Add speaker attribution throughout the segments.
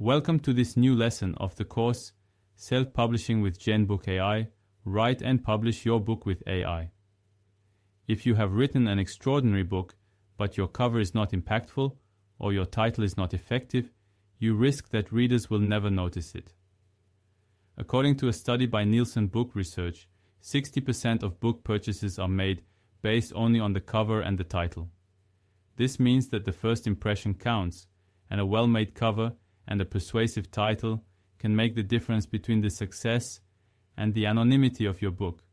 Speaker 1: Welcome to this new lesson of the course Self-Publishing with GenBookAI. Write and publish your book with AI. If you have written an extraordinary book, but your cover is not impactful or your title is not effective, you risk that readers will never notice it. According to a study by Nielsen Book Research, 60% of book purchases are made based only on the cover and the title. This means that the first impression counts, and a well-made cover and a persuasive title can make the difference between the success and the anonymity of your book.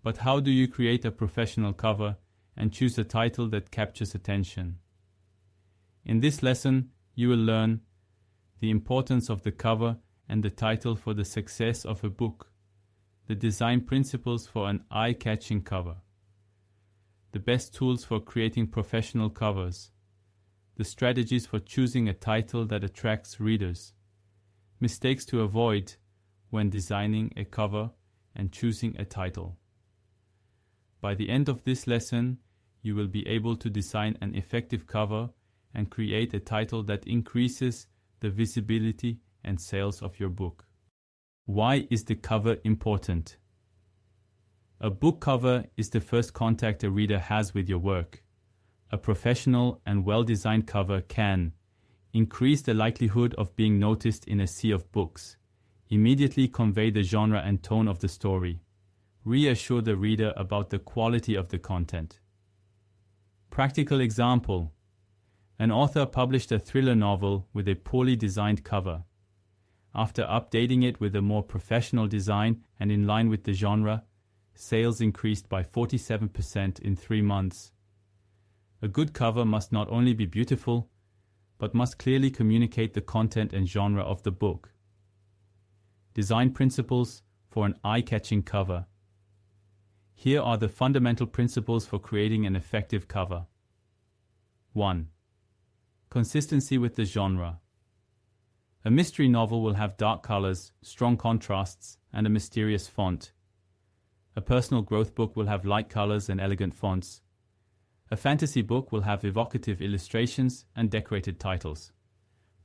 Speaker 1: But how do you create a professional cover and choose a title that captures attention? In this lesson, you will learn the importance of the cover and the title for the success of a book, the design principles for an eye-catching cover, the best tools for creating professional covers, the strategies for choosing a title that attracts readers, mistakes to avoid when designing a cover and choosing a title. By the end of this lesson, you will be able to design an effective cover and create a title that increases the visibility and sales of your book. Why is the cover important? A book cover is the first contact a reader has with your work. A professional and well-designed cover can increase the likelihood of being noticed in a sea of books, immediately convey the genre and tone of the story, reassure the reader about the quality of the content. Practical example: an author published a thriller novel with a poorly designed cover. After updating it with a more professional design and in line with the genre, sales increased by 47% in 3 months. A good cover must not only be beautiful, but must clearly communicate the content and genre of the book. Design principles for an eye-catching cover. Here are the fundamental principles for creating an effective cover. 1. Consistency with the genre. A mystery novel will have dark colors, strong contrasts, and a mysterious font. A personal growth book will have light colors and elegant fonts. A fantasy book will have evocative illustrations and decorated titles.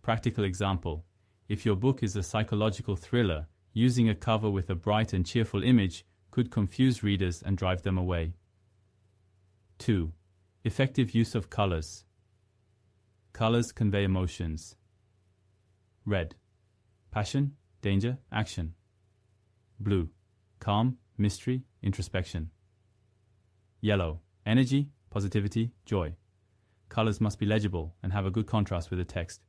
Speaker 1: Practical example: if your book is a psychological thriller, using a cover with a bright and cheerful image could confuse readers and drive them away. 2. Effective use of colors. Colors convey emotions. Red: passion, danger, action. Blue: calm, mystery, introspection. Yellow: energy, positivity, joy. Colors must be legible and have a good contrast with the text.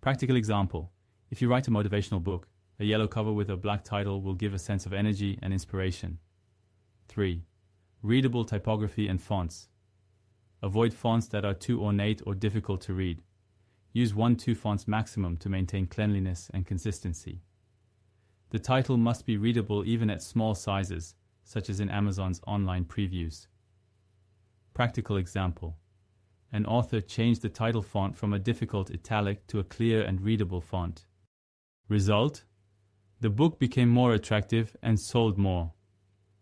Speaker 1: Practical example: if you write a motivational book, a yellow cover with a black title will give a sense of energy and inspiration. 3. Readable typography and fonts. Avoid fonts that are too ornate or difficult to read. Use 1-2 fonts maximum to maintain cleanliness and consistency. The title must be readable even at small sizes, such as in Amazon's online previews. Practical example: an author changed the title font from a difficult italic to a clear and readable font. Result: the book became more attractive and sold more.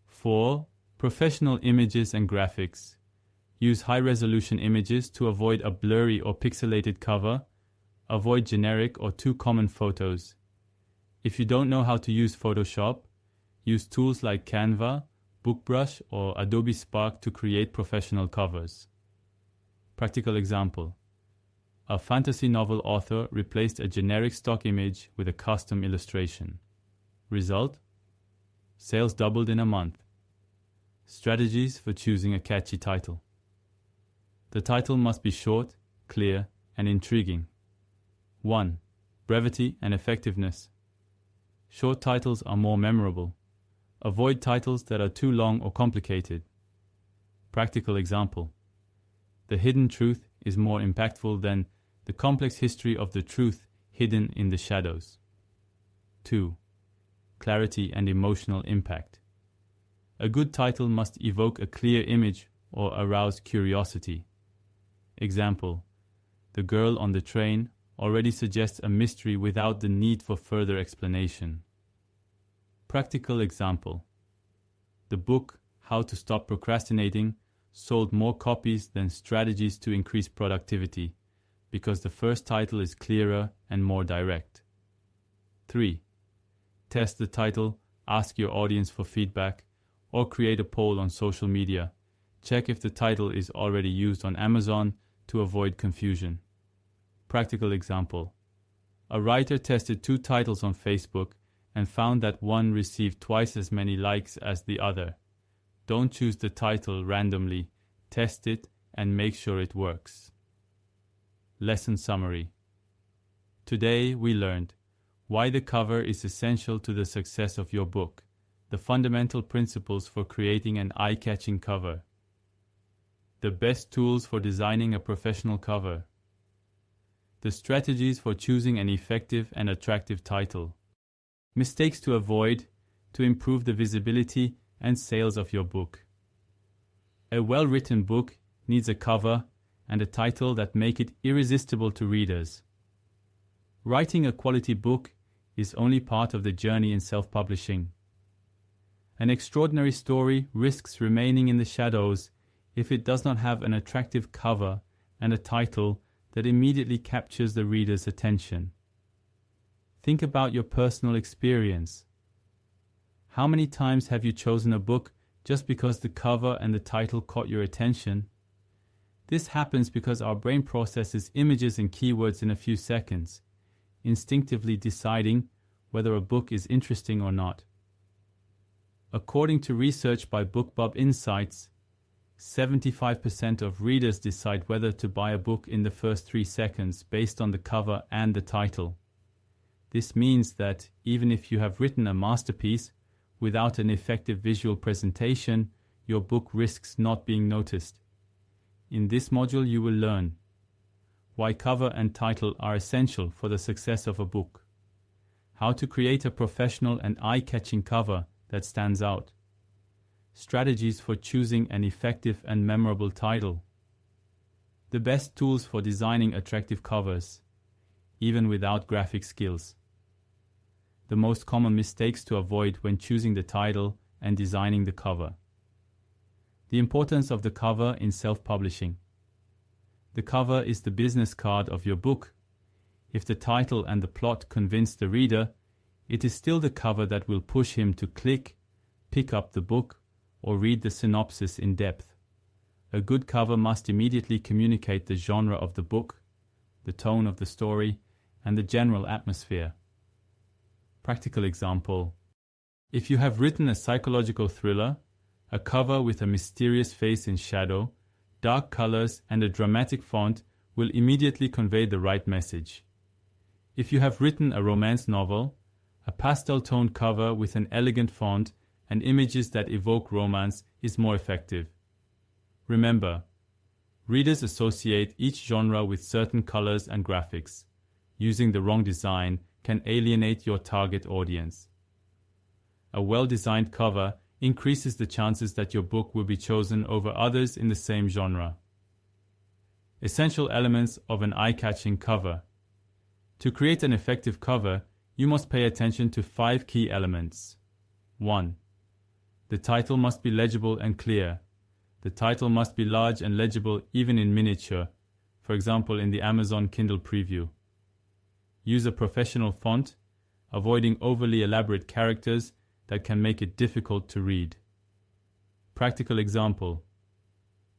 Speaker 1: 4. Professional images and graphics. Use high-resolution images to avoid a blurry or pixelated cover. Avoid generic or too common photos. If you don't know how to use Photoshop, use tools like Canva, BookBrush, or Adobe Spark to create professional covers. Practical example: a fantasy novel author replaced a generic stock image with a custom illustration. Result: sales doubled in a month. Strategies for choosing a catchy title. The title must be short, clear, and intriguing. 1. Brevity and effectiveness. Short titles are more memorable. Avoid titles that are too long or complicated. Practical example: the hidden truth is more impactful than the complex history of the truth hidden in the shadows. 2. Clarity and emotional impact. A good title must evoke a clear image or arouse curiosity. Example: the girl on the train already suggests a mystery without the need for further explanation. Practical example: the book How to Stop Procrastinating sold more copies than Strategies to Increase Productivity, because the first title is clearer and more direct. 3. Test the title, ask your audience for feedback, or create a poll on social media. Check if the title is already used on Amazon to avoid confusion. Practical example. A writer tested 2 titles on Facebook and found that one received twice as many likes as the other. Don't choose the title randomly, test it and make sure it works. Lesson summary. Today we learned why the cover is essential to the success of your book, the fundamental principles for creating an eye-catching cover, the best tools for designing a professional cover, the strategies for choosing an effective and attractive title, mistakes to avoid to improve the visibility and sales of your book. A well-written book needs a cover and a title that make it irresistible to readers. Writing a quality book is only part of the journey in self-publishing. An extraordinary story risks remaining in the shadows if it does not have an attractive cover and a title that immediately captures the reader's attention. Think about your personal experience. How many times have you chosen a book just because the cover and the title caught your attention? This happens because our brain processes images and keywords in a few seconds, instinctively deciding whether a book is interesting or not. According to research by BookBub Insights, 75% of readers decide whether to buy a book in the first 3 seconds based on the cover and the title. This means that even if you have written a masterpiece, without an effective visual presentation, your book risks not being noticed. In this module you will learn why cover and title are essential for the success of a book, how to create a professional and eye-catching cover that stands out, strategies for choosing an effective and memorable title, the best tools for designing attractive covers, even without graphic skills, the most common mistakes to avoid when choosing the title and designing the cover, the importance of the cover in self-publishing. The cover is the business card of your book. If the title and the plot convince the reader, it is still the cover that will push him to click, pick up the book, or read the synopsis in depth. A good cover must immediately communicate the genre of the book, the tone of the story, and the general atmosphere. Practical example. If you have written a psychological thriller, a cover with a mysterious face in shadow, dark colors, and a dramatic font will immediately convey the right message. If you have written a romance novel, a pastel-toned cover with an elegant font and images that evoke romance is more effective. Remember, readers associate each genre with certain colors and graphics. Using the wrong design can alienate your target audience. A well-designed cover increases the chances that your book will be chosen over others in the same genre. Essential elements of an eye-catching cover. To create an effective cover, you must pay attention to 5 key elements. 1. The title must be legible and clear. The title must be large and legible even in miniature, for example in the Amazon Kindle preview. Use a professional font, avoiding overly elaborate characters that can make it difficult to read. Practical example.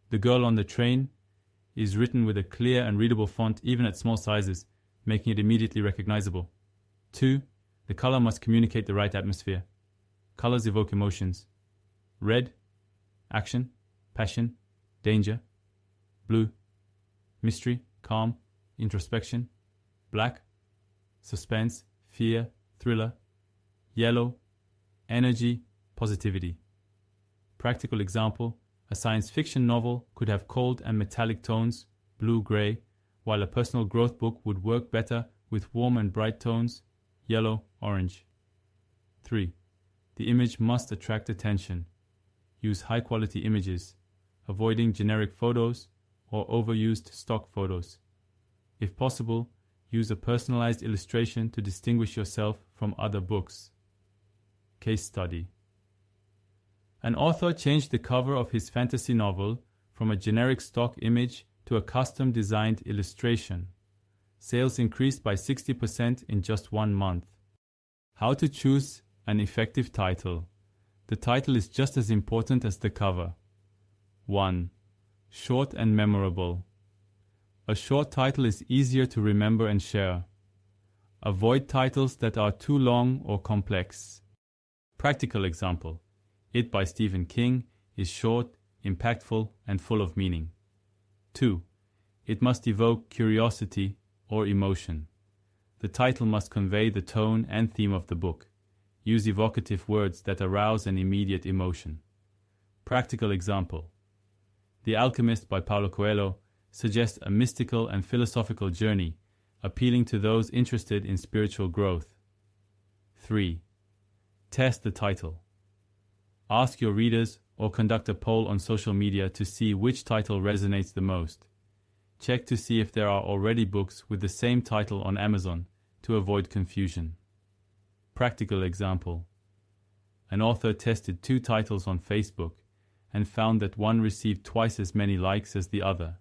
Speaker 1: The Girl on the Train is written with a clear and readable font even at small sizes, making it immediately recognizable. 2. The color must communicate the right atmosphere. Colors evoke emotions. Red, action, passion, danger. Blue, mystery, calm, introspection. Black, suspense, fear, thriller. Yellow, energy, positivity. Practical example, a science fiction novel could have cold and metallic tones, blue-gray, while a personal growth book would work better with warm and bright tones, yellow, orange. 3. The image must attract attention. Use high-quality images, avoiding generic photos or overused stock photos. If possible, use a personalized illustration to distinguish yourself from other books. Case study. An author changed the cover of his fantasy novel from a generic stock image to a custom-designed illustration. Sales increased by 60% in just 1 month. How to choose an effective title. The title is just as important as the cover. 1. Short and memorable. A short title is easier to remember and share. Avoid titles that are too long or complex. Practical example. It by Stephen King is short, impactful, and full of meaning. 2. It must evoke curiosity or emotion. The title must convey the tone and theme of the book. Use evocative words that arouse an immediate emotion. Practical example. The Alchemist by Paulo Coelho suggests a mystical and philosophical journey, appealing to those interested in spiritual growth. 3. Test the title. Ask your readers or conduct a poll on social media to see which title resonates the most. Check to see if there are already books with the same title on Amazon to avoid confusion. Practical example. An author tested 2 titles on Facebook and found that one received twice as many likes as the other.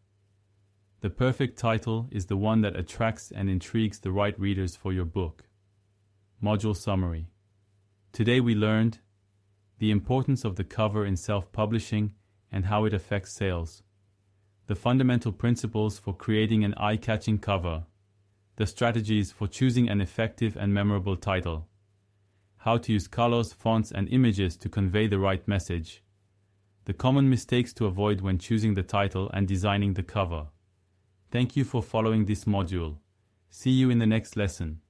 Speaker 1: The perfect title is the one that attracts and intrigues the right readers for your book. Module summary. Today we learned the importance of the cover in self-publishing and how it affects sales, the fundamental principles for creating an eye-catching cover, the strategies for choosing an effective and memorable title, how to use colors, fonts, and images to convey the right message, the common mistakes to avoid when choosing the title and designing the cover. Thank you for following this module. See you in the next lesson.